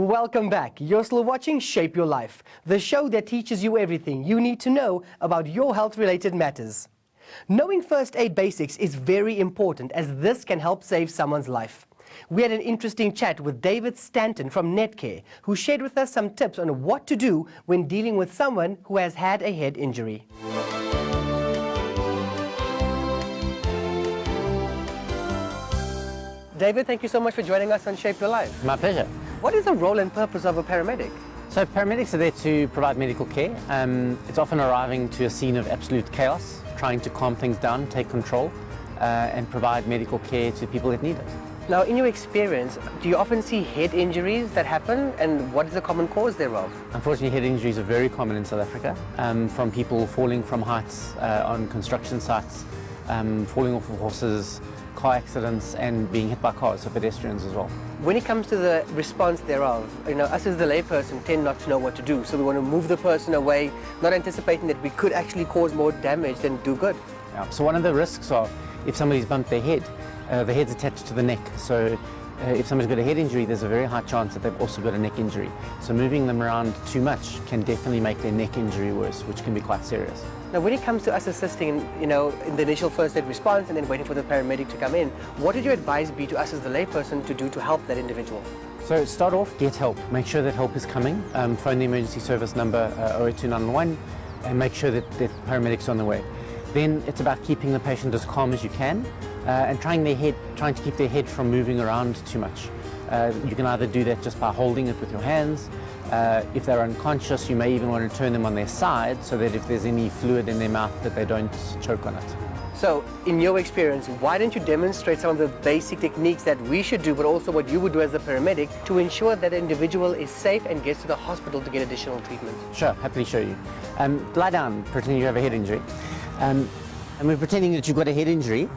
Welcome back. You're still watching Shape Your Life, the show that teaches you everything you need to know about your health-related matters. Knowing first aid basics is very important, as this can help save someone's life. We had an interesting chat with David Stanton from Netcare, who shared with us some tips on what to do when dealing with someone who has had a head injury. David, thank you so much for joining us on Shape Your Life. My pleasure. What is the role and purpose of a paramedic? So paramedics are there to provide medical care. It's often arriving to a scene of absolute chaos, trying to calm things down, take control, and provide medical care to people that need it. Now, in your experience, do you often see head injuries that happen, and what is the common cause thereof? Unfortunately, head injuries are very common in South Africa, from people falling from heights on construction sites, falling off of horses, car accidents, and being hit by cars, so pedestrians as well. When it comes to the response thereof, us as the layperson tend not to know what to do, so we want to move the person away, not anticipating that we could actually cause more damage than do good. Yeah. So one of the risks are, if somebody's bumped their head, the head's attached to the neck, so if somebody's got a head injury, there's a very high chance that they've also got a neck injury. So moving them around too much can definitely make their neck injury worse, which can be quite serious. Now, when it comes to us assisting, in the initial first aid response and then waiting for the paramedic to come in, what would your advice be to us as the layperson to do to help that individual? So start off, get help. Make sure that help is coming. Phone the emergency service number 082911 and make sure that the paramedics are on the way. Then it's about keeping the patient as calm as you can and trying to keep their head from moving around too much. You can either do that just by holding it with your hands. If they're unconscious, you may even want to turn them on their side so that if there's any fluid in their mouth that they don't choke on it. So, in your experience, why don't you demonstrate some of the basic techniques that we should do, but also what you would do as a paramedic to ensure that the individual is safe and gets to the hospital to get additional treatment? Sure, happily show you. Lie down, pretend you have a head injury. And we're pretending that you've got a head injury.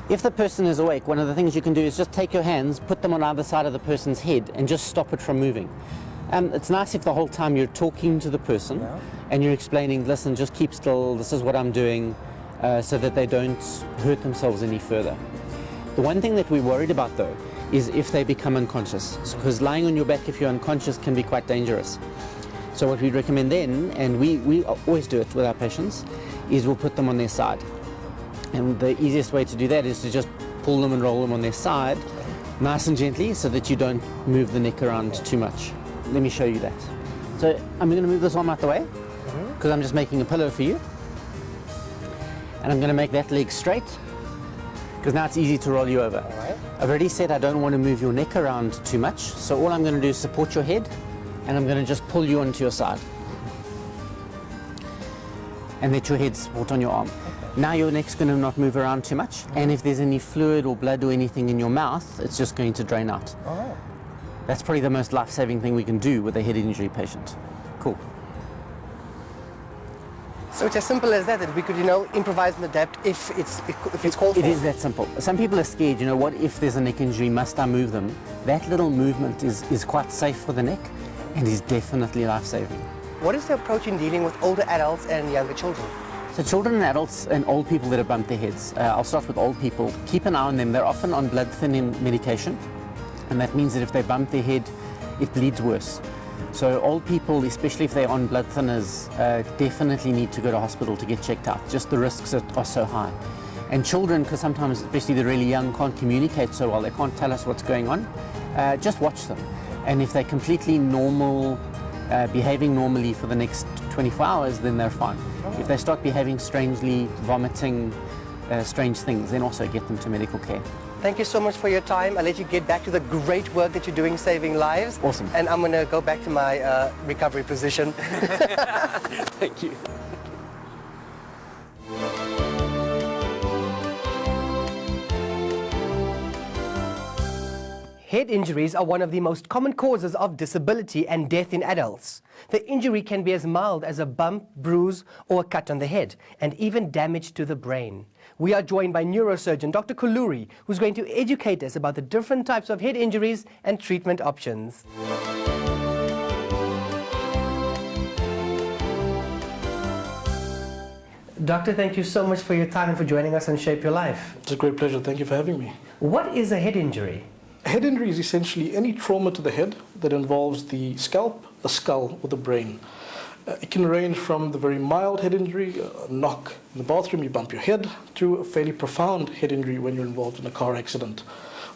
If the person is awake, one of the things you can do is just take your hands, put them on either side of the person's head and just stop it from moving. It's nice if the whole time you're talking to the person and you're explaining, listen, just keep still, this is what I'm doing, so that they don't hurt themselves any further. The one thing that we're worried about though is if they become unconscious, because lying on your back if you're unconscious can be quite dangerous. So what we recommend then, and we always do it with our patients, is we'll put them on their side. And the easiest way to do that is to just pull them and roll them on their side, nice and gently, so that you don't move the neck around too much. Let me show you that. So I'm going to move this arm out the way, because I'm just making a pillow for you. And I'm going to make that leg straight, because now it's easy to roll you over. Right. I've already said I don't want to move your neck around too much, so all I'm going to do is support your head, and I'm going to just pull you onto your side. And let your head support on your arm. Now your neck's going to not move around too much, and if there's any fluid or blood or anything in your mouth, it's just going to drain out. Oh. That's probably the most life-saving thing we can do with a head injury patient. Cool. So it's as simple as that we could, improvise and adapt if it's called for. It is that simple. Some people are scared, what if there's a neck injury, must I move them? That little movement is quite safe for the neck and is definitely life-saving. What is the approach in dealing with older adults and younger children? So children and adults and old people that have bumped their heads, I'll start with old people. Keep an eye on them. They're often on blood-thinning medication, and that means that if they bump their head, it bleeds worse. So old people, especially if they're on blood thinners, definitely need to go to hospital to get checked out. Just the risks are so high. And children, because sometimes, especially the really young, can't communicate so well, they can't tell us what's going on, just watch them. And if they're completely normal, behaving normally for the next 24 hours, then they're fine. If they start behaving strangely, vomiting, strange things, then also get them to medical care. Thank you so much for your time. I'll let you get back to the great work that you're doing saving lives. Awesome. And I'm going to go back to my recovery position. Thank you. Head injuries are one of the most common causes of disability and death in adults. The injury can be as mild as a bump, bruise, or a cut on the head, and even damage to the brain. We are joined by Neurosurgeon Dr Kolloori, who's going to educate us about the different types of head injuries and treatment options. Doctor, thank you so much for your time and for joining us on Shape Your Life. It's a great pleasure. Thank you for having me. What is a head injury? A head injury is essentially any trauma to the head that involves the scalp, the skull, or the brain. It can range from the very mild head injury, a knock in the bathroom, you bump your head, to a fairly profound head injury when you're involved in a car accident,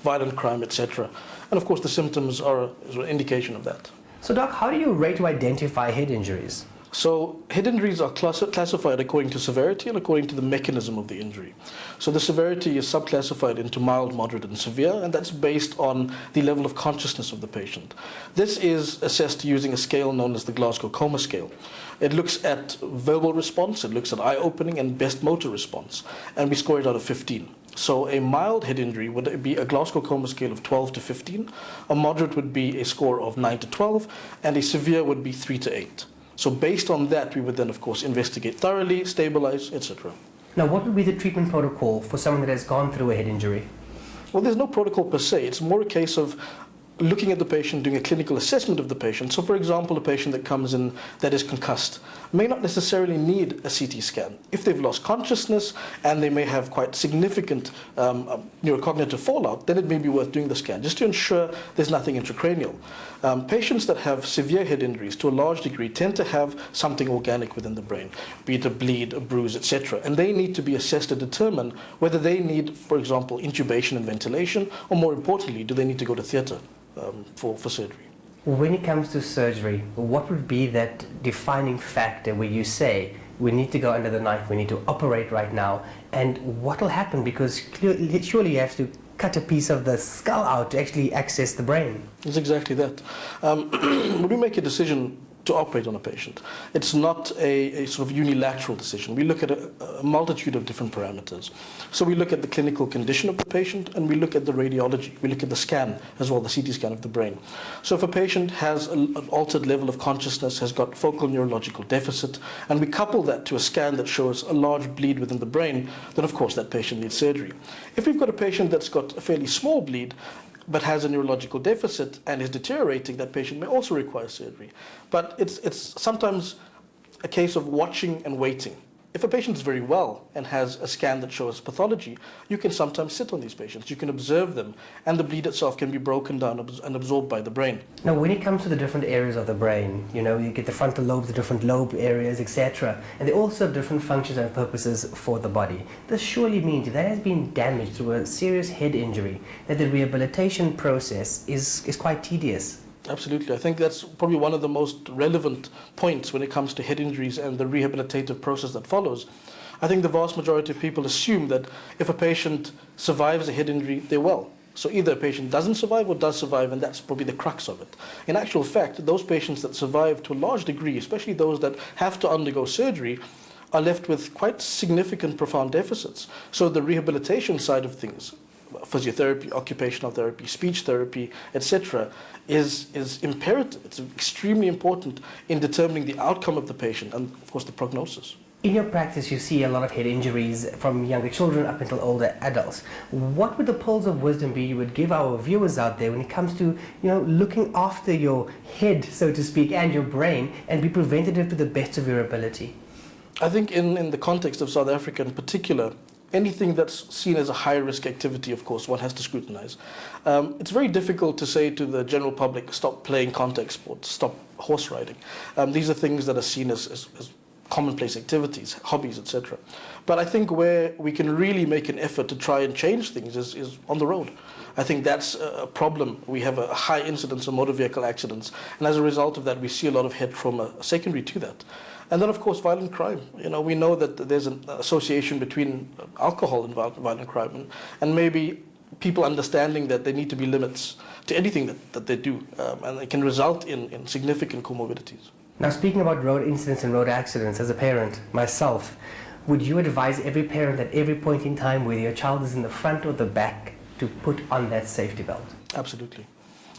violent crime, etc. And of course the symptoms are an indication of that. So Doc, how do you rate or identify head injuries? So head injuries are classified according to severity and according to the mechanism of the injury. So the severity is subclassified into mild, moderate and severe, and that's based on the level of consciousness of the patient. This is assessed using a scale known as the Glasgow Coma Scale. It looks at verbal response, it looks at eye opening and best motor response, and we score it out of 15. So a mild head injury would be a Glasgow Coma Scale of 12 to 15, a moderate would be a score of 9 to 12, and a severe would be 3 to 8. So based on that, we would then, of course, investigate thoroughly, stabilize, etc. Now, what would be the treatment protocol for someone that has gone through a head injury? Well, there's no protocol per se. It's more a case of looking at the patient, doing a clinical assessment of the patient. So, for example, a patient that comes in that is concussed may not necessarily need a CT scan. If they've lost consciousness and they may have quite significant neurocognitive fallout, then it may be worth doing the scan, just to ensure there's nothing intracranial. Patients that have severe head injuries, to a large degree, tend to have something organic within the brain, be it a bleed, a bruise, etc. And they need to be assessed to determine whether they need, for example, intubation and ventilation, or more importantly, do they need to go to theatre for surgery. When it comes to surgery, what would be that defining factor where you say, we need to go under the knife, we need to operate right now, and what will happen? Because clearly, surely you have to cut a piece of the skull out to actually access the brain. It's exactly that. When we make a decision to operate on a patient, it's not a sort of unilateral decision. We look at a multitude of different parameters. So we look at the clinical condition of the patient, and we look at the radiology. We look at the scan as well, the CT scan of the brain. So if a patient has an altered level of consciousness, has got focal neurological deficit, and we couple that to a scan that shows a large bleed within the brain, then of course that patient needs surgery. If we've got a patient that's got a fairly small bleed, but has a neurological deficit and is deteriorating, that patient may also require surgery. But it's sometimes a case of watching and waiting. If a patient is very well and has a scan that shows pathology, you can sometimes sit on these patients, you can observe them, and the bleed itself can be broken down and absorbed by the brain. Now, when it comes to the different areas of the brain, you know, you get the frontal lobes, the different lobe areas, etc., and they also have different functions and purposes for the body. This surely means if that has been damaged through a serious head injury, that the rehabilitation process is quite tedious. Absolutely. I think that's probably one of the most relevant points when it comes to head injuries and the rehabilitative process that follows. I think the vast majority of people assume that if a patient survives a head injury, they're well. So either a patient doesn't survive or does survive, and that's probably the crux of it. In actual fact, those patients that survive to a large degree, especially those that have to undergo surgery, are left with quite significant, profound deficits. So the rehabilitation side of things, physiotherapy, occupational therapy, speech therapy, etc., is imperative. It's extremely important in determining the outcome of the patient and, of course, the prognosis. In your practice, you see a lot of head injuries from younger children up until older adults. What would the pearls of wisdom be you would give our viewers out there when it comes to, you know, looking after your head, so to speak, and your brain, and be preventative to the best of your ability? I think in the context of South Africa in particular, anything that's seen as a high-risk activity, of course, one has to scrutinize. It's very difficult to say to the general public, stop playing contact sports, stop horse riding. These are things that are seen as commonplace activities, hobbies, etc. But I think where we can really make an effort to try and change things is on the road. I think that's a problem. We have a high incidence of motor vehicle accidents, and as a result of that, we see a lot of head trauma secondary to that. And then, of course, violent crime. You know, we know that there's an association between alcohol and violent crime, and maybe people understanding that there need to be limits to anything that they do, and it can result in significant comorbidities. Now, speaking about road incidents and road accidents, as a parent myself, would you advise every parent at every point in time, whether your child is in the front or the back, to put on that safety belt? Absolutely.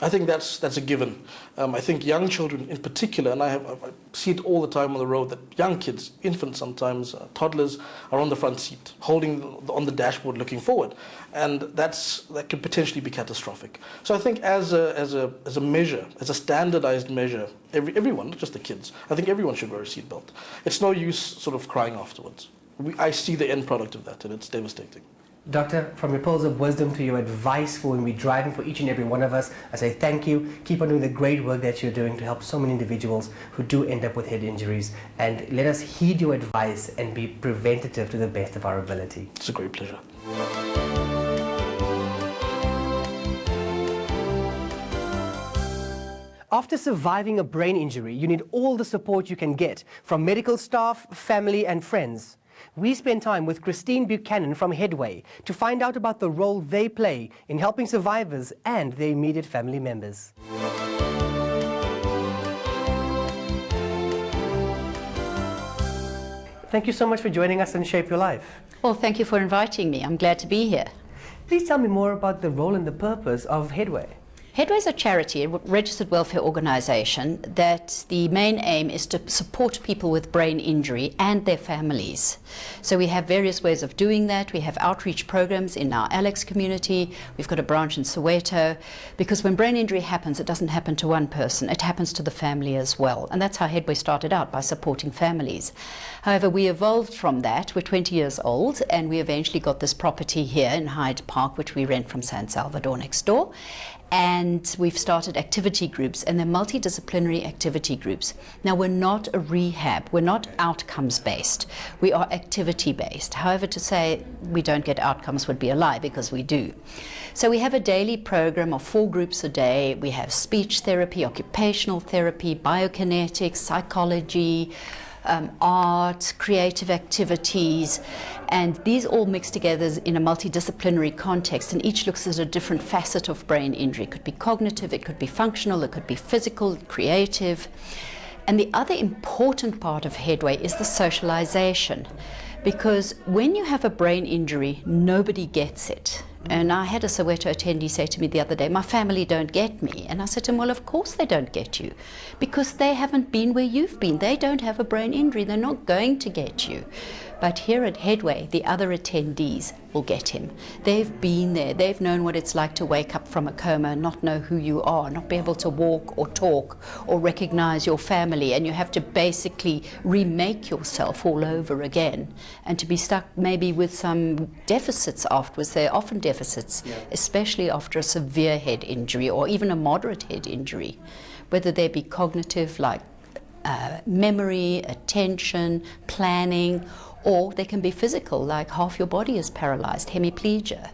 I think that's a given. I think young children in particular, and I see it all the time on the road, that young kids, infants sometimes, toddlers, are on the front seat, holding on the dashboard looking forward. And that could potentially be catastrophic. So I think as a measure, as a standardized measure, everyone, not just the kids, I think everyone should wear a seatbelt. It's no use sort of crying afterwards. I see the end product of that, and it's devastating. Doctor, from your pearls of wisdom to your advice for when we're driving for each and every one of us, I say thank you. Keep on doing the great work that you're doing to help so many individuals who do end up with head injuries. And let us heed your advice and be preventative to the best of our ability. It's a great pleasure. After surviving a brain injury, you need all the support you can get from medical staff, family and friends. We spent time with Christine Buchanan from Headway to find out about the role they play in helping survivors and their immediate family members. Thank you so much for joining us on Shape Your Life. Well, thank you for inviting me. I'm glad to be here. Please tell me more about the role and the purpose of Headway. Headway is a charity, a registered welfare organisation that the main aim is to support people with brain injury and their families. So we have various ways of doing that. We have outreach programs in our Alex community. We've got a branch in Soweto, because when brain injury happens, it doesn't happen to one person, it happens to the family as well. And that's how Headway started out, by supporting families. However, we evolved from that. We're 20 years old, and we eventually got this property here in Hyde Park, which we rent from San Salvador next door. And we've started activity groups, and they're multidisciplinary activity groups. Now, we're not a rehab, we're not outcomes based, we are activity based. However, to say we don't get outcomes would be a lie, because we do. So we have a daily program of 4 groups a day. We have speech therapy, occupational therapy, biokinetics, psychology, art, creative activities, and these all mixed together in a multidisciplinary context, and each looks at a different facet of brain injury. It could be cognitive, it could be functional, it could be physical, creative. And the other important part of Headway is the socialization, because when you have a brain injury, nobody gets it. And I had a Soweto attendee say to me the other day, my family don't get me. And I said to him, well, of course they don't get you, because they haven't been where you've been. They don't have a brain injury. They're not going to get you. But here at Headway, the other attendees will get him. They've been there. They've known what it's like to wake up from a coma and not know who you are, not be able to walk or talk or recognize your family, and you have to basically remake yourself all over again, and to be stuck maybe with some deficits afterwards. They're often deficits, especially after a severe head injury or even a moderate head injury, whether they be cognitive, like memory, attention, planning, or they can be physical, like half your body is paralyzed, hemiplegia,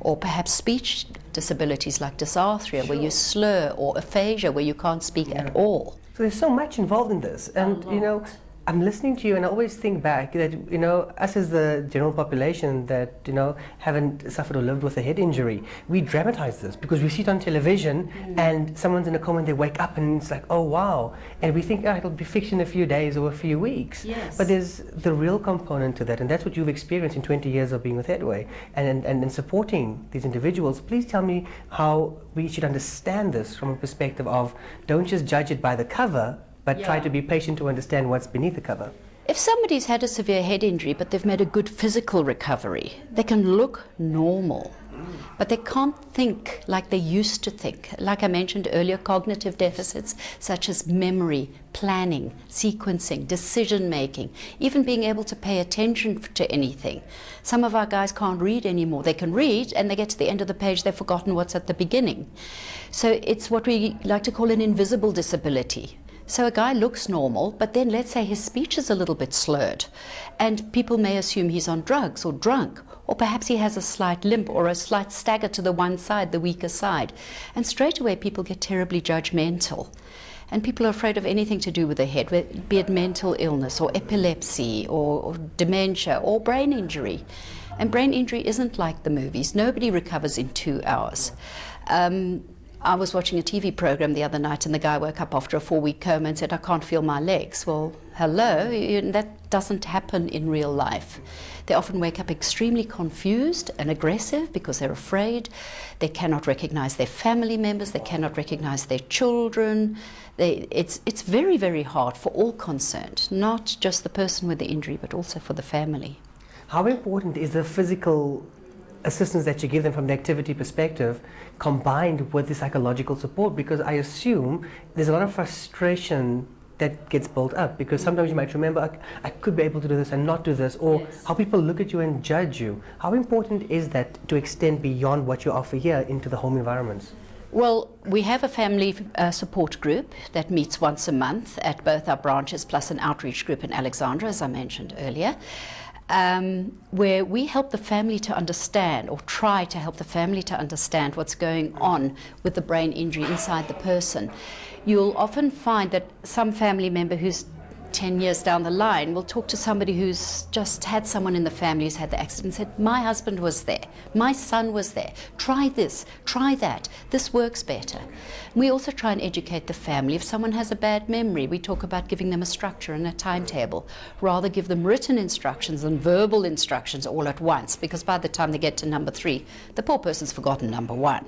or perhaps speech disabilities like dysarthria, where you slur, or aphasia, where you can't speak at all. So there's so much involved in this, and you know, I'm listening to you and I always think back that, you know, us as the general population that, you know, haven't suffered or lived with a head injury, we dramatize this because we see it on television and someone's in a coma and they wake up and it's like, oh wow, and we think, oh, it'll be fixed in a few days or a few weeks. Yes. But there's the real component to that, and that's what you've experienced in 20 years of being with Headway and supporting these individuals. Please tell me how we should understand this from a perspective of, don't just judge it by the cover, but try to be patient to understand what's beneath the cover. If somebody's had a severe head injury but they've made a good physical recovery, they can look normal, but they can't think like they used to think. Like I mentioned earlier, cognitive deficits such as memory, planning, sequencing, decision making, even being able to pay attention to anything. Some of our guys can't read anymore. They can read and they get to the end of the page, they've forgotten what's at the beginning. So it's what we like to call an invisible disability. So a guy looks normal, but then let's say his speech is a little bit slurred, and people may assume he's on drugs or drunk, or perhaps he has a slight limp or a slight stagger to the one side, the weaker side. And straight away people get terribly judgmental. And people are afraid of anything to do with the head, be it mental illness or epilepsy or dementia or brain injury. And brain injury isn't like the movies. Nobody recovers in 2 hours. I was watching a TV program the other night and the guy woke up after a 4-week coma and said, I can't feel my legs. Well, hello, that doesn't happen in real life. They often wake up extremely confused and aggressive because they're afraid. They cannot recognize their family members, they cannot recognize their children. It's very, very hard for all concerned, not just the person with the injury, but also for the family. How important is the physical assistance that you give them from the activity perspective combined with the psychological support? Because I assume there's a lot of frustration that gets built up, because sometimes you might remember, I could be able to do this and not do this, or how people look at you and judge you. How important is that to extend beyond what you offer here into the home environments? Well, we have a family support group that meets once a month at both our branches, plus an outreach group in Alexandra, as I mentioned earlier, where we help the family to understand, or try to help the family to understand, what's going on with the brain injury inside the person. You'll often find that some family member who's 10 years down the line will talk to somebody who's just had someone in the family who's had the accident and said, my husband was there, my son was there, try this, try that, this works better. We also try and educate the family. If someone has a bad memory, we talk about giving them a structure and a timetable. Rather give them written instructions than verbal instructions all at once, because by the time they get to number 3, the poor person's forgotten number 1.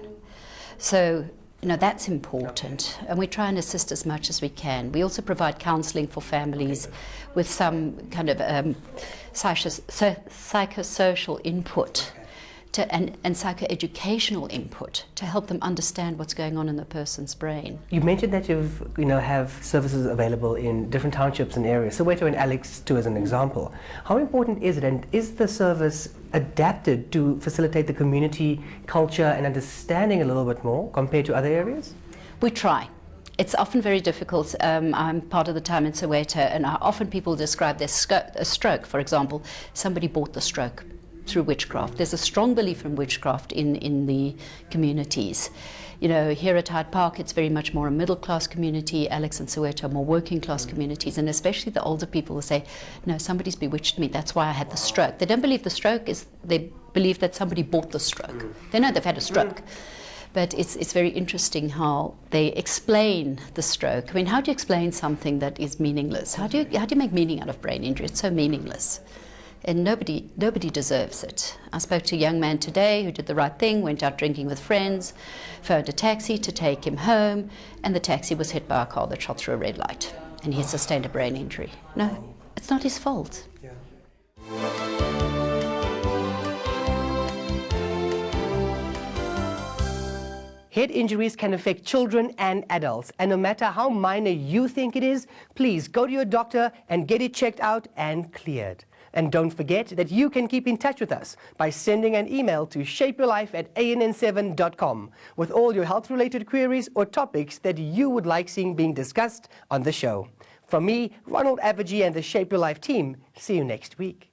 So, you know, that's important, and we try and assist as much as we can. We also provide counselling for families with some kind of psychosocial input and psychoeducational input to help them understand what's going on in the person's brain. You mentioned that you have services available in different townships and areas, Soweto and Alex too as an example. How important is it, and is the service adapted to facilitate the community culture and understanding a little bit more compared to other areas? We try. It's often very difficult. I'm part of the time in Soweto, and often people describe their stroke, for example. Somebody bought the stroke through witchcraft. There's a strong belief in witchcraft in the communities. You know, here at Hyde Park, it's very much more a middle-class community. Alex and Soweto are more working-class communities, and especially the older people will say, no, somebody's bewitched me, that's why I had the stroke. They don't believe the stroke is, they believe that somebody bought the stroke. They know they've had a stroke. But it's very interesting how they explain the stroke. I mean, how do you explain something that is meaningless? How do you make meaning out of brain injury? It's so meaningless. And nobody deserves it. I spoke to a young man today who did the right thing, went out drinking with friends, phoned a taxi to take him home, and the taxi was hit by a car that shot through a red light, and he sustained a brain injury. No, it's not his fault. Yeah. Head injuries can affect children and adults, and no matter how minor you think it is, please go to your doctor and get it checked out and cleared. And don't forget that you can keep in touch with us by sending an email to shapeyourlife@ann7.com with all your health-related queries or topics that you would like seeing being discussed on the show. From me, Ronald Avergy, and the Shape Your Life team, see you next week.